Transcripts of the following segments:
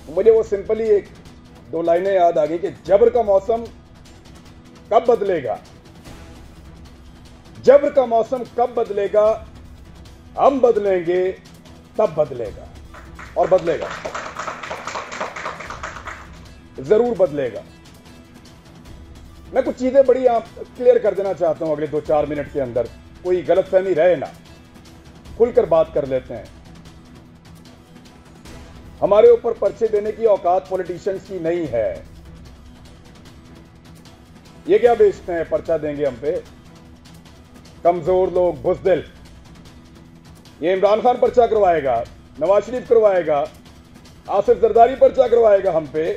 मुझे वो सिंपली एक दो लाइनें याद आ गई कि जबर का मौसम कब बदलेगा, जबर का मौसम कब बदलेगा, हम बदलेंगे तब बदलेगा, और बदलेगा, जरूर बदलेगा। मैं कुछ चीजें बड़ी आप क्लियर कर देना चाहता हूं अगले 2-4 मिनट के अंदर, कोई गलतफहमी रहे ना, खुलकर बात कर लेते हैं। हमारे ऊपर पर्चे देने की औकात पॉलिटिशियंस की नहीं है। ये क्या बेचते हैं, पर्चा देंगे हम पे, कमजोर लोग, बुज़दिल। ये इमरान खान पर्चा करवाएगा, नवाज शरीफ करवाएगा, आसिफ जरदारी पर्चा करवाएगा हम पे।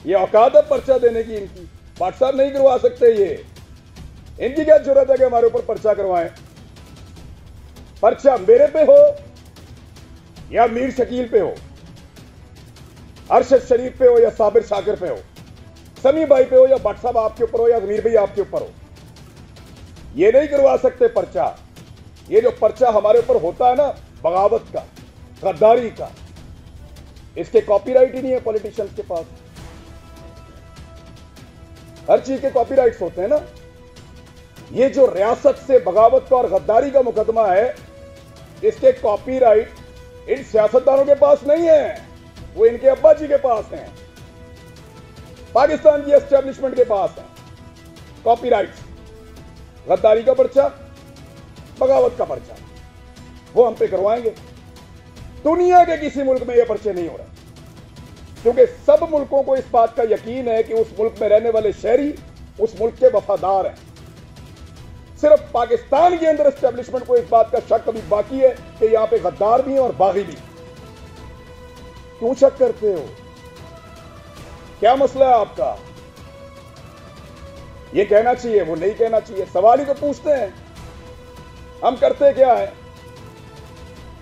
ये औकात है पर्चा देने की इनकी? भाट साहब नहीं करवा सकते ये। इनकी क्या जरूरत है कि हमारे ऊपर पर्चा करवाएं? पर्चा मेरे पे हो या मीर शकील पे हो, अरशद शरीफ पे हो या साबिर शाकिर पे हो, समी भाई पे हो या भट्ट साहब आपके ऊपर हो या ज़मीर भाई आपके ऊपर हो, ये नहीं करवा सकते पर्चा। ये जो पर्चा हमारे ऊपर होता है ना, बगावत का, गद्दारी का, इसके कॉपीराइट ही नहीं है पॉलिटिशियंस के पास। हर चीज के कॉपीराइट्स होते हैं ना। ये जो रियासत से बगावत का और गद्दारी का मुकदमा है, इसके कॉपीराइट इन सियासतदानों के पास नहीं है, वो इनके अब्बा जी के पास हैं, पाकिस्तान की एस्टेब्लिशमेंट के पास हैं कॉपीराइट्स। गद्दारी का पर्चा, बगावत का पर्चा, वो हम पे करवाएंगे। दुनिया के किसी मुल्क में ये पर्चे नहीं हो रहे, क्योंकि सब मुल्कों को इस बात का यकीन है कि उस मुल्क में रहने वाले शहरी उस मुल्क के वफादार हैं। सिर्फ पाकिस्तान के अंदर एस्टेब्लिशमेंट को इस बात का शक अभी बाकी है कि यहां पे गद्दार भी हैं और बागी भी। क्यों शक करते हो? क्या मसला है आपका? ये कहना चाहिए, वो नहीं कहना चाहिए, सवाल ही तो पूछते हैं। हम करते क्या है?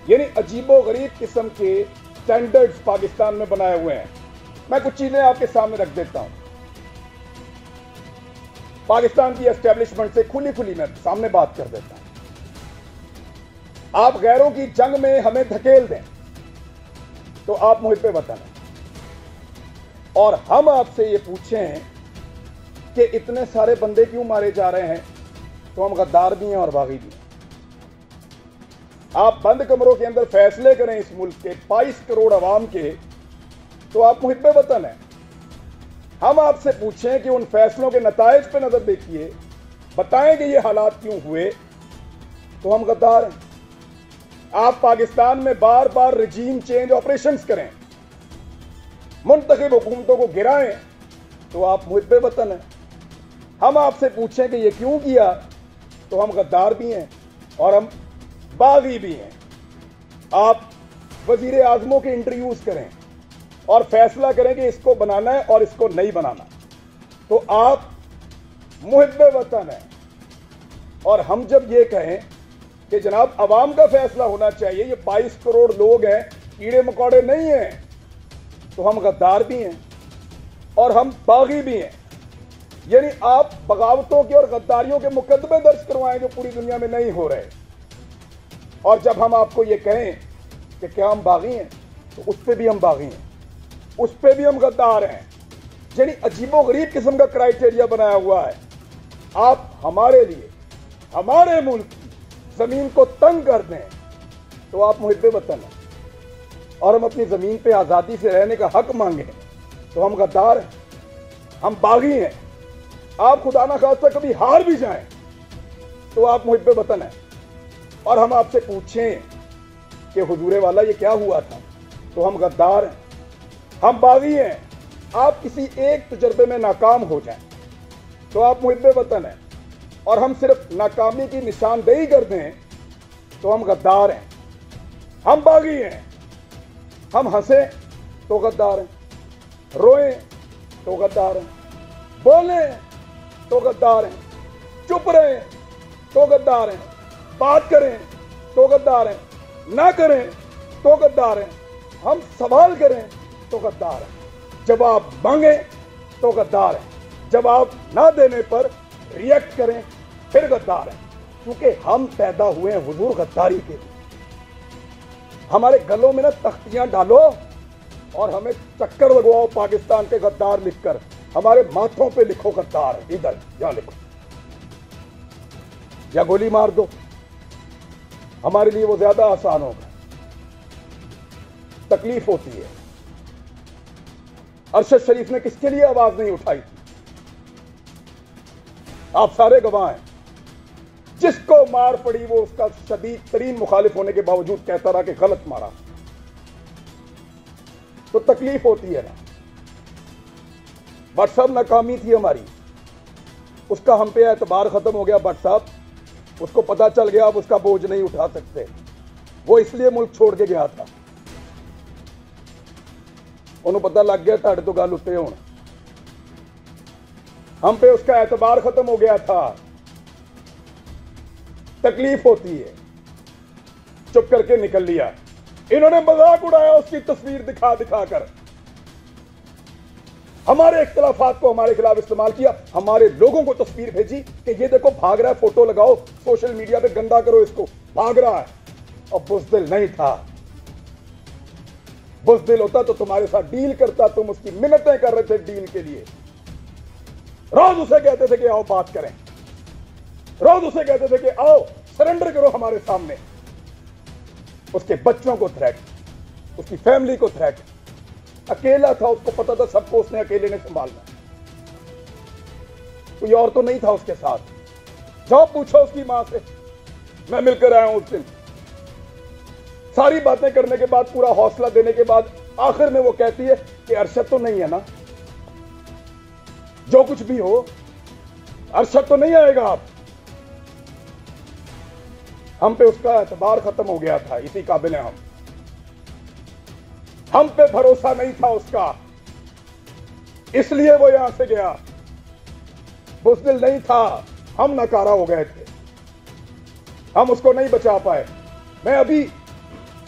यानी अजीबो गरीब किस्म के स्टैंडर्ड्स पाकिस्तान में बनाए हुए हैं। मैं कुछ चीजें आपके सामने रख देता हूं। पाकिस्तान की एस्टेब्लिशमेंट से खुली खुली मैं सामने बात कर देता हूं। आप गैरों की जंग में हमें धकेल दें तो आप मुझ पे बताना, और हम आपसे ये पूछें कि इतने सारे बंदे क्यों मारे जा रहे हैं, तो हम गद्दार भी हैं और बागी भी हैं। आप बंद कमरों के अंदर फैसले करें इस मुल्क के 22 करोड़ अवाम के, तो आप मुझ पे वतन है। हम आपसे पूछें कि उन फैसलों के नताइज पे नजर देखिए, बताएं कि ये हालात क्यों हुए, तो हम गद्दार हैं। आप पाकिस्तान में बार बार रजीम चेंज ऑपरेशंस करें, मुंतखब हुकूमतों को गिराएं, तो आप मुझ पे वतन है। हम आपसे पूछें कि ये क्यों किया, तो हम गद्दार भी हैं और हम बागी भी हैं। आप वजीर आजमों के इंटरव्यूज करें और फैसला करें कि इसको बनाना है और इसको नहीं बनाना, तो आप मुहिब्बे वतन हैं। और हम जब ये कहें कि जनाब अवाम का फैसला होना चाहिए, ये 22 करोड़ लोग हैं, कीड़े मकोड़े नहीं हैं, तो हम गद्दार भी हैं और हम बागी भी हैं। यानी आप बगावतों के और गद्दारियों के मुकदमे दर्ज करवाएं जो पूरी दुनिया में नहीं हो रहे। और जब हम आपको ये कहें कि क्या हम बागी हैं, तो उस पर भी हम बागी हैं, उस पर भी हम गद्दार हैं। यानी अजीबो गरीब किस्म का क्राइटेरिया बनाया हुआ है। आप हमारे लिए, हमारे मुल्क की जमीन को तंग कर दें, तो आप मुहिब्बे वतन हैं, और हम अपनी जमीन पे आज़ादी से रहने का हक मांगें, तो हम गद्दार हैं, हम बागी हैं। आप खुदा ना खास्ता कभी हार भी जाएं, तो आप मुहिब्बे वतन हैं। और हम आपसे पूछें कि हुजूरे वाला ये क्या हुआ था, तो हम गद्दार हैं, हम बागी हैं। आप किसी एक तजर्बे में नाकाम हो जाएं, तो आप मुहिब्बे वतन हैं, और हम सिर्फ नाकामी की निशानदेही कर दें, तो हम गद्दार हैं, हम बागी हैं। हम हंसें तो गद्दार हैं, रोएं तो गद्दार हैं, बोलें तो गद्दार हैं, चुप रहें तो गद्दार हैं, बात करें तो गद्दार हैं, ना करें तो गद्दार हैं, हम सवाल करें तो गद्दार हैं, जवाब मांगें तो गद्दार हैं, जवाब ना देने पर रिएक्ट करें फिर गद्दार हैं। क्योंकि हम पैदा हुए हैं हुजूर गद्दारी के लिए। हमारे गलों में ना तख्तियां डालो और हमें चक्कर लगवाओ पाकिस्तान के गद्दार लिखकर, हमारे माथों पे लिखो गद्दार, इधर यहां लिखो, या गोली मार दो, हमारे लिए वो ज्यादा आसान होगा। तकलीफ होती है। अरशद शरीफ ने किसके लिए आवाज नहीं उठाई थी? आप सारे गवाह हैं। जिसको मार पड़ी वो उसका शदीद तरीन मुखालिफ होने के बावजूद कहता रहा कि गलत मारा। तो तकलीफ होती है ना। भट्ट साहब नाकामी थी हमारी, उसका हम पे एतबार खत्म हो गया। भट्ट साहब, उसको पता चल गया अब उसका बोझ नहीं उठा सकते, वो इसलिए मुल्क छोड़ के गया था। उन्होंने पता लग गया ताड़े तो गल उत्ते हुण, हम पे उसका एतबार खत्म हो गया था। तकलीफ होती है। चुप करके निकल लिया। इन्होंने मजाक उड़ाया उसकी तस्वीर दिखा दिखा कर, हमारे इख्तलाफात को हमारे खिलाफ इस्तेमाल किया, हमारे लोगों को तस्वीर भेजी कि ये देखो भाग रहा है, फोटो लगाओ सोशल मीडिया पे, गंदा करो इसको, भाग रहा है। और बुज़दिल नहीं था। बुज़दिल होता तो तुम्हारे साथ डील करता, तुम उसकी मिन्नतें कर रहे थे डील के लिए। रोज उसे कहते थे कि आओ बात करें, रोज उसे कहते थे कि आओ सरेंडर करो हमारे सामने। उसके बच्चों को थ्रेट, उसकी फैमिली को थ्रेट। अकेला था, उसको पता था सबको उसने अकेले ने संभालना, कोई और तो नहीं था उसके साथ। जाओ पूछो उसकी मां से, मैं मिलकर आया हूं उस दिन। सारी बातें करने के बाद, पूरा हौसला देने के बाद, आखिर में वो कहती है कि अरशद तो नहीं है ना, जो कुछ भी हो अरशद तो नहीं आएगा। आप, हम पे उसका एतबार खत्म हो गया था, इसी काबिल है हम पे भरोसा नहीं था उसका, इसलिए वो यहां से गया। बुज़दिल नहीं था, हम नकारा हो गए थे, हम उसको नहीं बचा पाए। मैं अभी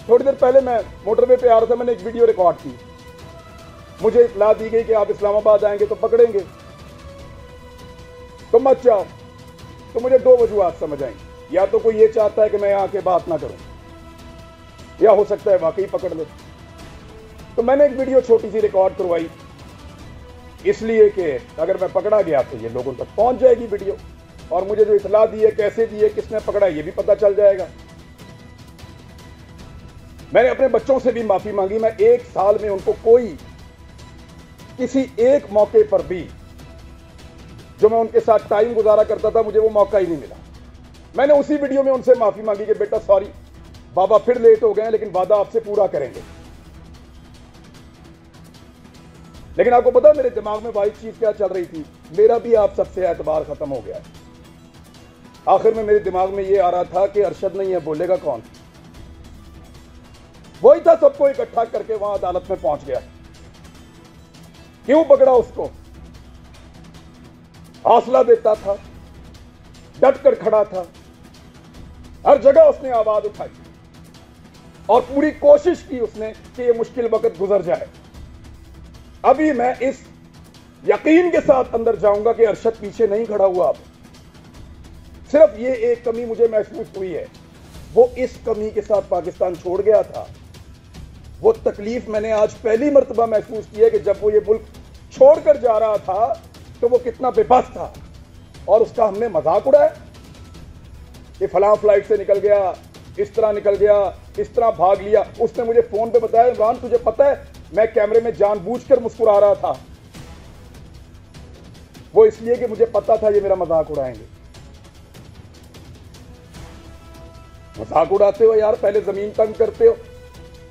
थोड़ी देर पहले मैं मोटरवे पे आ रहा था, मैंने एक वीडियो रिकॉर्ड की। मुझे इत्तला दी गई कि आप इस्लामाबाद आएंगे तो पकड़ेंगे, तो मत जाओ। तो मुझे दो वजूहात समझ आई, या तो कोई ये चाहता है कि मैं यहां के बात ना करूं, या हो सकता है वाकई पकड़ ले। तो मैंने एक वीडियो छोटी सी रिकॉर्ड करवाई, इसलिए कि अगर मैं पकड़ा गया तो ये लोगों तक पहुंच जाएगी वीडियो, और मुझे जो इत्तला दी है, कैसे दी है, किसने पकड़ा, ये भी पता चल जाएगा। मैंने अपने बच्चों से भी माफी मांगी। मैं एक साल में उनको कोई किसी एक मौके पर भी जो मैं उनके साथ टाइम गुजारा करता था, मुझे वो मौका ही नहीं मिला। मैंने उसी वीडियो में उनसे माफी मांगी कि बेटा सॉरी बाबा, फिर लेट हो गए, लेकिन वादा आपसे पूरा करेंगे। लेकिन आपको पता मेरे दिमाग में वाइट चीज क्या चल रही थी? मेरा भी आप सबसे एतबार खत्म हो गया। आखिर में मेरे दिमाग में ये आ रहा था कि अरशद नहीं है, बोलेगा कौन? वही था, सबको इकट्ठा करके वहां अदालत में पहुंच गया। क्यों पकड़ा उसको? हौसला देता था, डट कर खड़ा था, हर जगह उसने आवाज उठाई और पूरी कोशिश की उसने कि ये मुश्किल वक्त गुजर जाए। अभी मैं इस यकीन के साथ अंदर जाऊंगा कि अरशद पीछे नहीं खड़ा हुआ। अब सिर्फ ये एक कमी मुझे महसूस हुई है, वो इस कमी के साथ पाकिस्तान छोड़ गया था। वो तकलीफ मैंने आज पहली मर्तबा महसूस की है कि जब वो ये मुल्क छोड़कर जा रहा था तो वो कितना बेबस था, और उसका हमने मजाक उड़ाया कि फलां फ्लाइट से निकल गया, इस तरह निकल गया, इस तरह भाग लिया। उसने मुझे फोन पे बताया, इमरान तुझे पता है मैं कैमरे में जानबूझकर मुस्कुरा रहा था, वो इसलिए कि मुझे पता था ये मेरा मजाक उड़ाएंगे। मजाक उड़ाते हो यार, पहले जमीन तंग करते हो,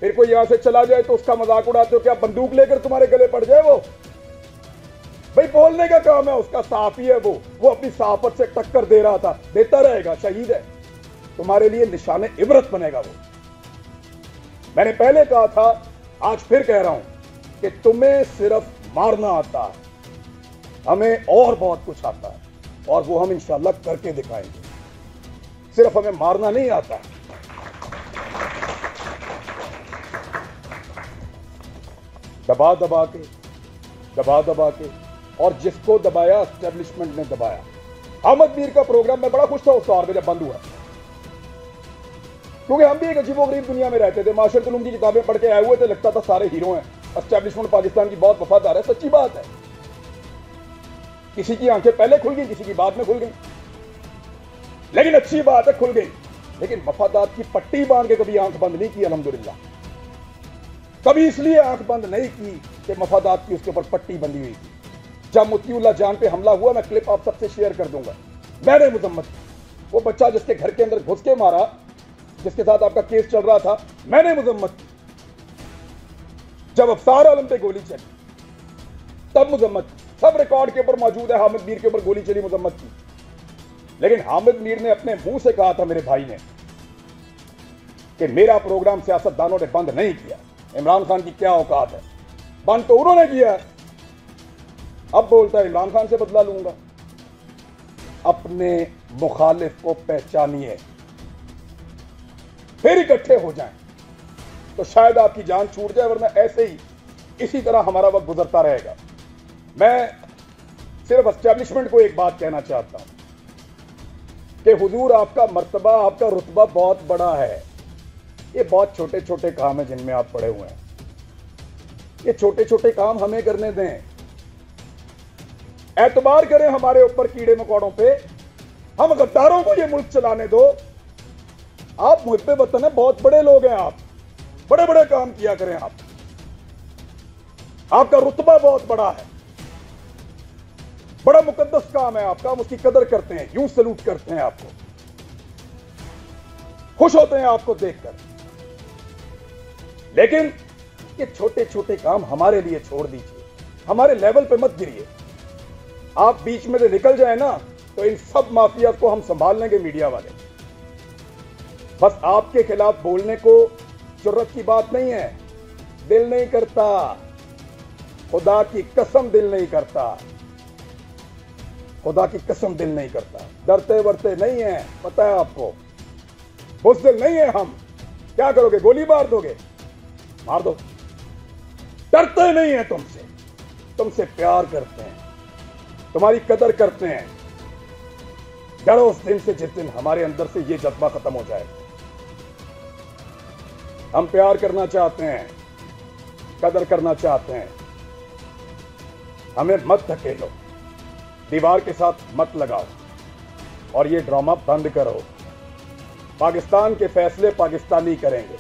फिर कोई यहां से चला जाए तो उसका मजाक उड़ाते हो। क्या बंदूक लेकर तुम्हारे गले पड़ जाए? वो भाई बोलने का काम है उसका, साफी है वो अपनी सहाफत से टक्कर दे रहा था, देता रहेगा, शहीद है, तुम्हारे लिए निशाने इबरत बनेगा वो। मैंने पहले कहा था, आज फिर कह रहा हूं कि तुम्हें सिर्फ मारना आता है, हमें और बहुत कुछ आता है, और वो हम इंशाल्लाह करके दिखाएंगे। सिर्फ हमें मारना नहीं आता। दबा दबा के और जिसको दबाया एस्टेब्लिशमेंट ने दबाया। अहमद मीर का प्रोग्राम में बड़ा खुश था उस दौर में जब बंद हुआ, क्योंकि हम भी एक अजीबोगरीब दुनिया में रहते थे। माशरत उलूम की किताबें पढ़ के आए हुए थे, लगता था सारे हीरो हैं। एस्टेब्लिशमेंट पाकिस्तान की बहुत वफादार है, सच्ची बात है। किसी की आंखें पहले खुल गई, किसी की बाद में खुल गई, लेकिन अच्छी बात है खुल गई। लेकिन मफादात की पट्टी बांध के कभी आंख बंद नहीं की अल्हम्दुलिल्लाह। कभी इसलिए आंख बंद नहीं की कि मफादात की उसके ऊपर पट्टी बंधी हुई थी। जब मुतीउल्लाह जान पे हमला हुआ, मैं क्लिप आप सबसे शेयर कर दूंगा, मैंने मुजम्मत की। वो बच्चा जिसके घर के अंदर घुस के मारा, जिसके साथ आपका केस चल रहा था, मैंने मुजम्मत की। जब अफसार आलम पे गोली चली तब मुजम्मत की। सब रिकॉर्ड के ऊपर मौजूद है, हामिद मीर के ऊपर गोली चली, मुजम्मत की। लेकिन हामिद मीर ने अपने मुंह से कहा था, मेरे भाई ने, कि मेरा प्रोग्राम सियासतदानों ने बंद नहीं किया। इमरान खान की क्या औकात है, बंद तो उन्होंने किया। अब बोलता है इमरान खान से बदला लूंगा। अपने मुखालिफ को पहचानिए, फिर इकट्ठे हो जाएं, तो शायद आपकी जान छूट जाए, वरना ऐसे ही इसी तरह हमारा वक्त गुजरता रहेगा। मैं सिर्फ एस्टेब्लिशमेंट को एक बात कहना चाहता हूं कि हुजूर, आपका मर्तबा, आपका रुतबा बहुत बड़ा है। ये बहुत छोटे छोटे काम हैं जिनमें आप पड़े हुए हैं। ये छोटे छोटे काम हमें करने दें। एतबार करें हमारे ऊपर कीड़े मकोड़ों पे, हम गद्दारों को ये मुल्क चलाने दो। आप मुहिब्बे वतन है, बहुत बड़े लोग हैं आप, बड़े बड़े काम किया करें आप। आपका रुतबा बहुत बड़ा है, बड़ा मुकद्दस काम है आपका, हम उसकी कदर करते हैं, यूं सलूट करते हैं आपको, खुश होते हैं आपको देखकर। लेकिन ये छोटे छोटे काम हमारे लिए छोड़ दीजिए, हमारे लेवल पे मत गिरिए। आप बीच में से निकल जाए ना, तो इन सब माफिया को हम संभाल लेंगे, मीडिया वाले। बस आपके खिलाफ बोलने को जुर्रत की बात नहीं है, दिल नहीं करता, खुदा की कसम दिल नहीं करता, खुदा की कसम दिल नहीं करता। डरते वरते नहीं है, पता है आपको, बुज़दिल नहीं है हम। क्या करोगे, गोली मार दोगे, मार दो। डरते नहीं है तुमसे, तुमसे प्यार करते हैं, तुम्हारी कदर करते हैं। डरो उस दिन से जिस दिन हमारे अंदर से ये जज्बा खत्म हो जाए। हम प्यार करना चाहते हैं, कदर करना चाहते हैं, हमें मत धकेलो, दीवार के साथ मत लगाओ, और ये ड्रामा बंद करो। पाकिस्तान के फैसले पाकिस्तानी करेंगे,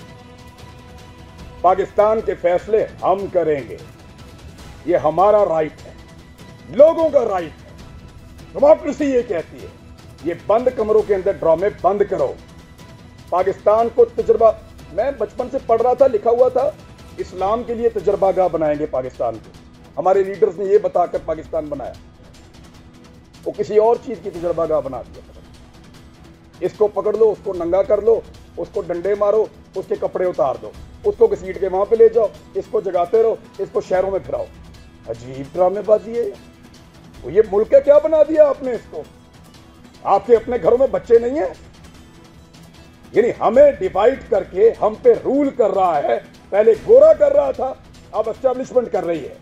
पाकिस्तान के फैसले हम करेंगे। ये हमारा राइट है, लोगों का राइट है, डेमोक्रेसी ये कहती है। ये बंद कमरों के अंदर ड्रामे बंद करो। पाकिस्तान को तजुर्बा, मैं बचपन से पढ़ रहा था, लिखा हुआ था, इस्लाम के लिए तजुर्बागाह बनाएंगे पाकिस्तान को। हमारे लीडर्स ने ये बताकर पाकिस्तान बनाया, वो किसी और चीज की तजुर्बागाह बना दिया। इसको पकड़ लो, उसको नंगा कर लो, उसको डंडे मारो, उसके कपड़े उतार दो, उसको घसीट के वहां पे ले जाओ, इसको जगाते रहो, इसको शहरों में फिराओ। अजीब ड्रामेबाजी है। वो ये मुल्क है, क्या बना दिया आपने इसको? आपके अपने घरों में बच्चे नहीं है? यानी हमें डिवाइड करके हम पे रूल कर रहा है। पहले गोरा कर रहा था, अब एस्टेब्लिशमेंट कर रही है।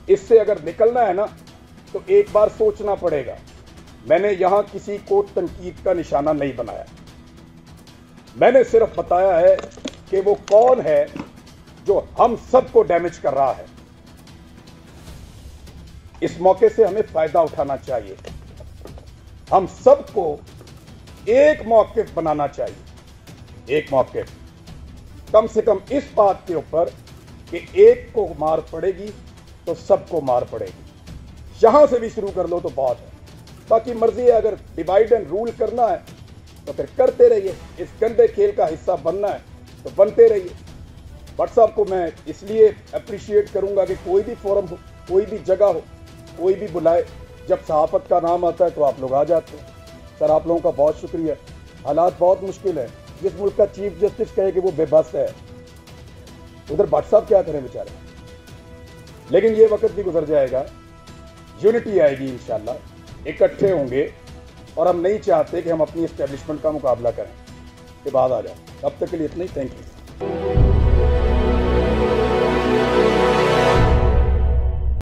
इससे अगर निकलना है ना, तो एक बार सोचना पड़ेगा। मैंने यहां किसी को तनकीद का निशाना नहीं बनाया, मैंने सिर्फ बताया है कि वो कौन है जो हम सबको डैमेज कर रहा है। इस मौके से हमें फायदा उठाना चाहिए, हम सबको एक मौक़िफ़ बनाना चाहिए। एक मौक़िफ़ कम से कम इस बात के ऊपर कि एक को मार पड़ेगी तो सबको मार पड़ेगी। यहां से भी शुरू कर लो तो बहुत है। बाकी मर्जी है, अगर डिवाइड एंड रूल करना है तो फिर करते रहिए। इस गंदे खेल का हिस्सा बनना है तो बनते रहिए। व्हाट्सएप को मैं इसलिए अप्रिशिएट करूंगा कि कोई भी फोरम हो, कोई भी जगह हो, कोई भी बुलाए, जब सहाफ़त का नाम आता है तो आप लोग आ जाते हैं। सर, आप लोगों का बहुत शुक्रिया। हालात बहुत मुश्किल है। जिस मुल्क का चीफ जस्टिस कहे कि वो बेबस है, उधर व्हाट्सएप क्या करें बेचारे। लेकिन ये वक्त भी गुजर जाएगा, यूनिटी आएगी इंशाल्लाह, इकट्ठे होंगे। और हम नहीं चाहते कि हम अपनी एस्टेब्लिशमेंट का मुकाबला करें, के बाद आ जाए। तब तक के लिए इतना ही। Thank you.